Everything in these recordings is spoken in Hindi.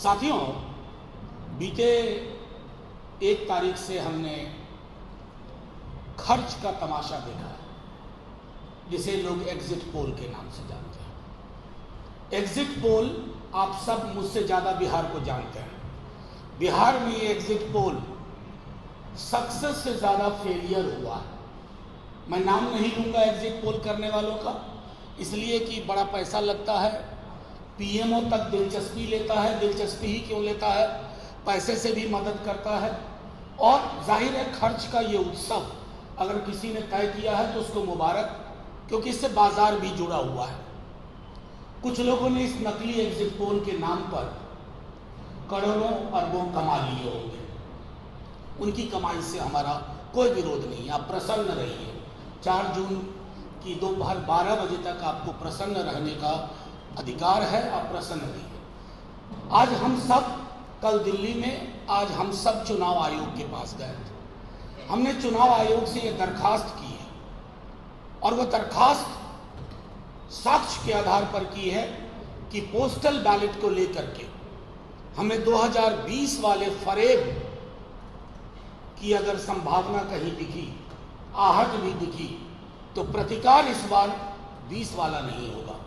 साथियों, बीते 1 तारीख से हमने खर्च का तमाशा देखा है, जिसे लोग एग्जिट पोल के नाम से जानते हैं। एग्जिट पोल आप सब मुझसे ज़्यादा बिहार को जानते हैं। बिहार में ये एग्जिट पोल सक्सेस से ज़्यादा फेलियर हुआ है। मैं नाम नहीं लूँगा एग्जिट पोल करने वालों का, इसलिए कि बड़ा पैसा लगता है, पीएमओ तक दिलचस्पी लेता है। दिलचस्पी ही क्यों लेता है, पैसे से भी मदद करता है। और जाहिर है खर्च का ये उत्सव अगर किसी ने तय किया है तो उसको मुबारक, क्योंकि इससे बाजार भी जुड़ा हुआ है। कुछ लोगों ने इस नकली एग्जिट पोल के नाम पर करोड़ों अरबों कमा लिए होंगे। उनकी कमाई से हमारा कोई विरोध नहीं, आप प्रसन्न रहिए। 4 जून की दोपहर 12 बजे तक आपको प्रसन्न रहने का अधिकार है, आप प्रसन्न रहिए। आज हम सब, कल दिल्ली में आज हम सब चुनाव आयोग के पास गए थे। हमने चुनाव आयोग से ये दरखास्त की है, और वो दरखास्त साक्ष्य के आधार पर की है कि पोस्टल बैलेट को लेकर के हमें 2020 वाले फरेब की अगर संभावना कहीं दिखी, आहट भी दिखी, तो प्रतिकार इस बार 20 वाला नहीं होगा।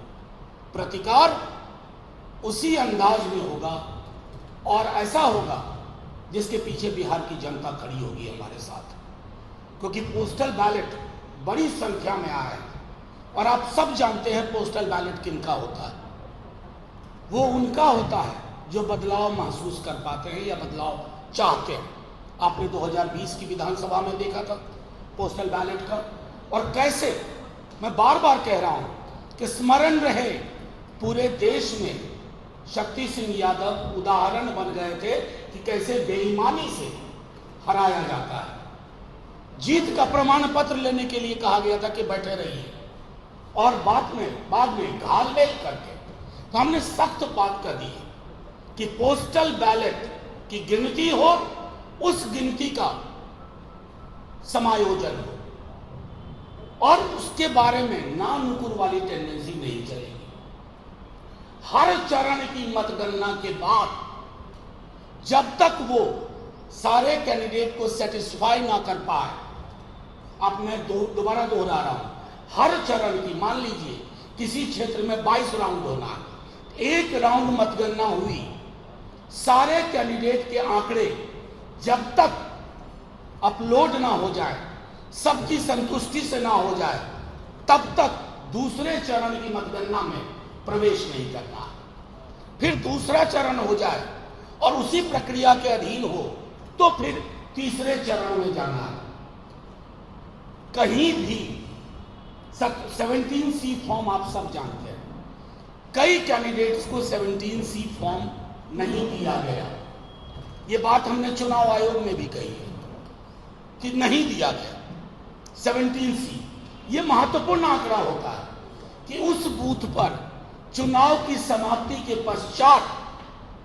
प्रतिकार उसी अंदाज में होगा और ऐसा होगा जिसके पीछे बिहार की जनता खड़ी होगी हमारे साथ, क्योंकि पोस्टल बैलेट बड़ी संख्या में आया है। और आप सब जानते हैं पोस्टल बैलेट किनका होता है। वो उनका होता है जो बदलाव महसूस कर पाते हैं या बदलाव चाहते हैं। आपने 2020 की विधानसभा में देखा था पोस्टल बैलेट का, और कैसे, मैं बार बार कह रहा हूं कि स्मरण रहे, पूरे देश में शक्ति सिंह यादव उदाहरण बन गए थे कि कैसे बेईमानी से हराया जाता है। जीत का प्रमाण पत्र लेने के लिए कहा गया था कि बैठे रहिए, और बाद में घालमेल करके तो हमने सख्त बात कर दी है कि पोस्टल बैलेट की गिनती हो, उस गिनती का समायोजन हो, और उसके बारे में ना नुकुर वाली टेंडेंसी नहीं चलेगी। हर चरण की मतगणना के बाद जब तक वो सारे कैंडिडेट को सेटिस्फाई ना कर पाए, अब मैं दोबारा दोहरा रहा हूं, हर चरण की, मान लीजिए किसी क्षेत्र में 22 राउंड होना है, 1 राउंड मतगणना हुई, सारे कैंडिडेट के आंकड़े जब तक अपलोड ना हो जाए, सबकी संतुष्टि से ना हो जाए, तब तक दूसरे चरण की मतगणना में प्रवेश नहीं करना। फिर दूसरा चरण हो जाए और उसी प्रक्रिया के अधीन हो तो फिर तीसरे चरण में जाना है। कहीं भी 17C फॉर्म आप सब जानते हैं, कई कैंडिडेट्स को 17C फॉर्म नहीं दिया गया। ये बात हमने चुनाव आयोग में भी कही है कि नहीं दिया गया 17C। ये महत्वपूर्ण आंकड़ा होता है कि उस बूथ पर चुनाव की समाप्ति के पश्चात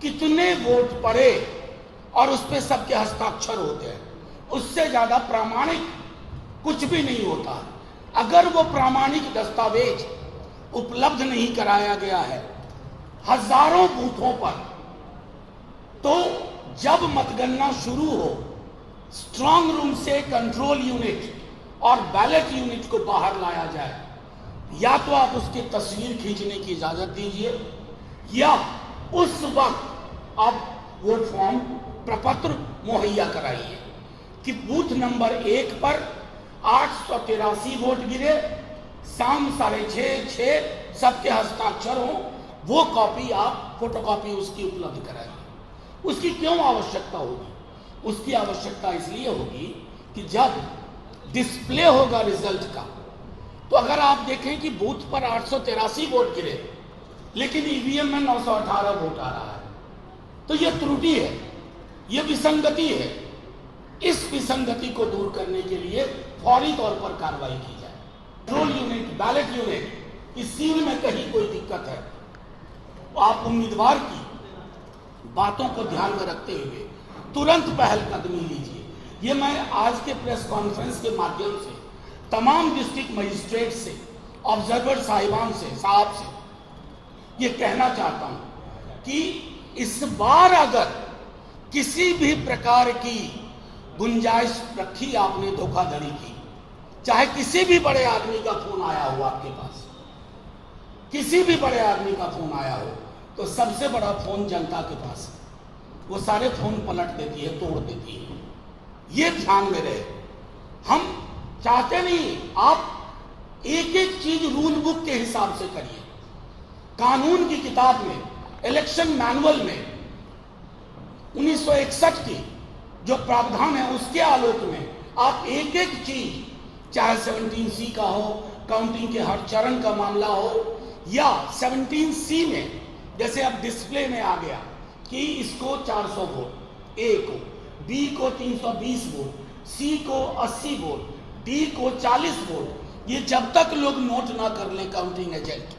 कितने वोट पड़े और उस पर सबके हस्ताक्षर होते हैं। उससे ज्यादा प्रामाणिक कुछ भी नहीं होता। अगर वो प्रामाणिक दस्तावेज उपलब्ध नहीं कराया गया है हजारों बूथों पर, तो जब मतगणना शुरू हो, स्ट्रांग रूम से कंट्रोल यूनिट और बैलेट यूनिट को बाहर लाया जाए। या तो आप उसकी तस्वीर खींचने की इजाजत दीजिए, या उस वक्त आप वो फॉर्म प्रपत्र मुहैया कराइए कि बूथ नंबर 1 पर 883 वोट गिरे, शाम 6:30 सबके हस्ताक्षर हो, वो कॉपी आप फोटोकॉपी उसकी उपलब्ध कराइए। उसकी क्यों आवश्यकता होगी? उसकी आवश्यकता इसलिए होगी कि जब डिस्प्ले होगा रिजल्ट का, तो अगर आप देखें कि बूथ पर 883 वोट गिरे लेकिन ईवीएम में 918 वोट आ रहा है, तो यह त्रुटि है, यह विसंगति है। इस विसंगति को दूर करने के लिए फौरी तौर पर कार्रवाई की जाए। कंट्रोल यूनिट, बैलेट यूनिट की सील में कहीं कोई दिक्कत है, तो आप उम्मीदवार की बातों को ध्यान में रखते हुए तुरंत पहल कदमी लीजिए। ये मैं आज के प्रेस कॉन्फ्रेंस के माध्यम से तमाम डिस्ट्रिक्ट मजिस्ट्रेट से, ऑब्जर्वर साहिबान से, साहब से ये कहना चाहता हूं कि इस बार अगर किसी भी प्रकार की गुंजाइश रखी आपने धोखाधड़ी की, चाहे किसी भी बड़े आदमी का फोन आया हो आपके पास, किसी भी बड़े आदमी का फोन आया हो, तो सबसे बड़ा फोन जनता के पास है। वो सारे फोन पलट देती है, तोड़ देती है। ये ध्यान में रहे। हम चाहते नहीं, आप एक एक चीज रूल बुक के हिसाब से करिए। कानून की किताब में, इलेक्शन मैनुअल में 1961 की जो प्रावधान है उसके आलोक में आप एक एक चीज, चाहे 17C का हो, काउंटिंग के हर चरण का मामला हो, या 17C में जैसे अब डिस्प्ले में आ गया कि इसको 400 वोट ए को, बी को 320 वोट, सी को 80 वोट, डी को 40 वोट, ये जब तक लोग नोट ना कर ले काउंटिंग एजेंट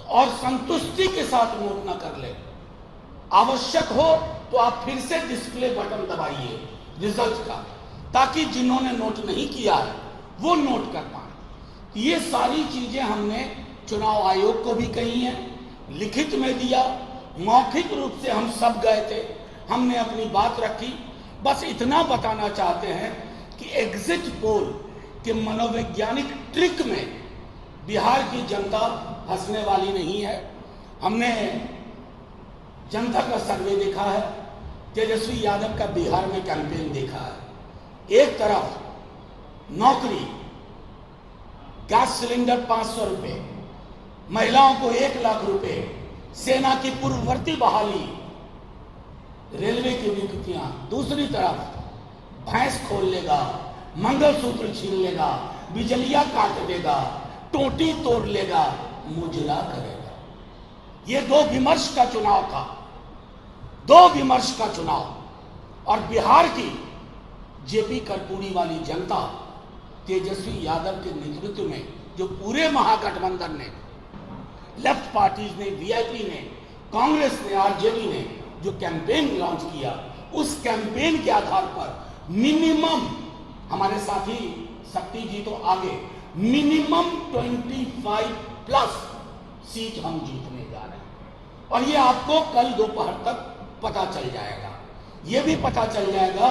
और संतुष्टि के साथ नोट ना कर ले, आवश्यक हो तो आप फिर से डिस्प्ले बटन दबाइए रिजल्ट का, ताकि जिन्होंने नोट नहीं किया है वो नोट कर पाए। ये सारी चीजें हमने चुनाव आयोग को भी कही हैं, लिखित में दिया, मौखिक रूप से हम सब गए थे, हमने अपनी बात रखी। बस इतना बताना चाहते हैं कि एग्जिट पोल के मनोवैज्ञानिक ट्रिक में बिहार की जनता हंसने वाली नहीं है। हमने जनता का सर्वे देखा है, तेजस्वी यादव का बिहार में कैंपेन देखा है। एक तरफ नौकरी, गैस सिलेंडर 500 रुपए, महिलाओं को 1 लाख रुपए, सेना की पूर्ववर्ती बहाली, रेलवे की नियुक्तियां, दूसरी तरफ भैंस खोल लेगा, मंगलसूत्र छीन लेगा, बिजलियां काट देगा, टोटी तोड़ लेगा, मुजरा करेगा। ये दो विमर्श का चुनाव था, दो विमर्श का चुनाव। और बिहार की जेपी कर्पूरी वाली जनता तेजस्वी यादव के नेतृत्व में, जो पूरे महागठबंधन ने, लेफ्ट पार्टीज ने, वीआईपी ने, कांग्रेस ने, आरजेडी ने जो कैंपेन लॉन्च किया, उस कैंपेन के आधार पर मिनिमम, हमारे साथी शक्ति जी तो आगे, मिनिमम 25+ सीट हम जीतने जा रहे हैं। और ये आपको कल दोपहर तक पता चल जाएगा। ये भी पता चल जाएगा,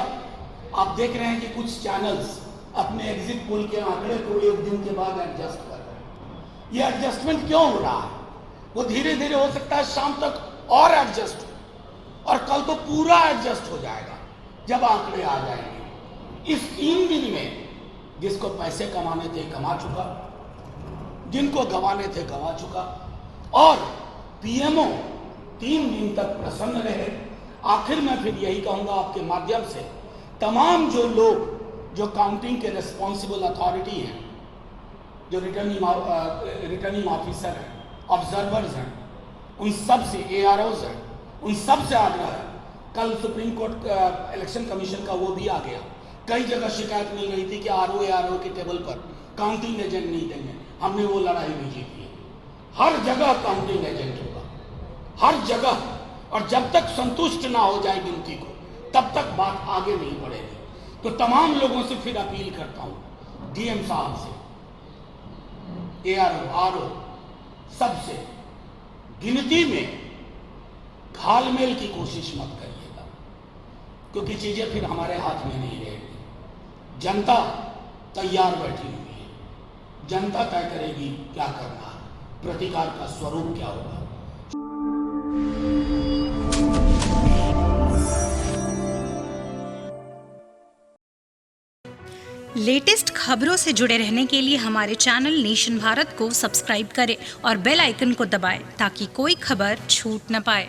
आप देख रहे हैं कि कुछ चैनल्स अपने एग्जिट पोल के आंकड़े को 1 दिन के बाद एडजस्ट कर रहे हैं। ये एडजस्टमेंट क्यों हो रहा है? वो धीरे धीरे हो सकता है शाम तक और एडजस्ट हो, और कल तो पूरा एडजस्ट हो जाएगा जब आंकड़े आ जाएंगे। इस 3 दिन में जिसको पैसे कमाने थे कमा चुका, जिनको गंवाने थे गंवा चुका, और पीएमओ 3 दिन तक प्रसन्न रहे। आखिर में फिर यही कहूंगा आपके माध्यम से, तमाम जो लोग जो काउंटिंग के रिस्पॉन्सिबल अथॉरिटी हैं, जो रिटर्निंग ऑफिसर हैं, ऑब्जर्वर्स हैं, उन सब से, AROs हैं, उन सब से आग्रह है। कल सुप्रीम कोर्ट इलेक्शन कमीशन का वो भी आ गया। कई जगह शिकायत मिल रही थी कि ARO के टेबल पर काउंटिंग एजेंट नहीं देंगे। हमने वो लड़ाई भी जीती है। हर जगह काउंटिंग एजेंट होगा, हर जगह। और जब तक संतुष्ट ना हो जाए गिनती को, तब तक बात आगे नहीं बढ़ेगी। तो तमाम लोगों से फिर अपील करता हूं, DM साहब से, ARO सबसे, गिनती में घालमेल की कोशिश मत करिएगा, क्योंकि चीजें फिर हमारे हाथ में नहीं रहेगी। जनता तैयार बैठी हुई है, जनता तय करेगी क्या करना है, प्रतिकार का स्वरूप क्या होगा। लेटेस्ट खबरों से जुड़े रहने के लिए हमारे चैनल नेशन भारत को सब्सक्राइब करें और बेल आइकन को दबाएं ताकि कोई खबर छूट न पाए।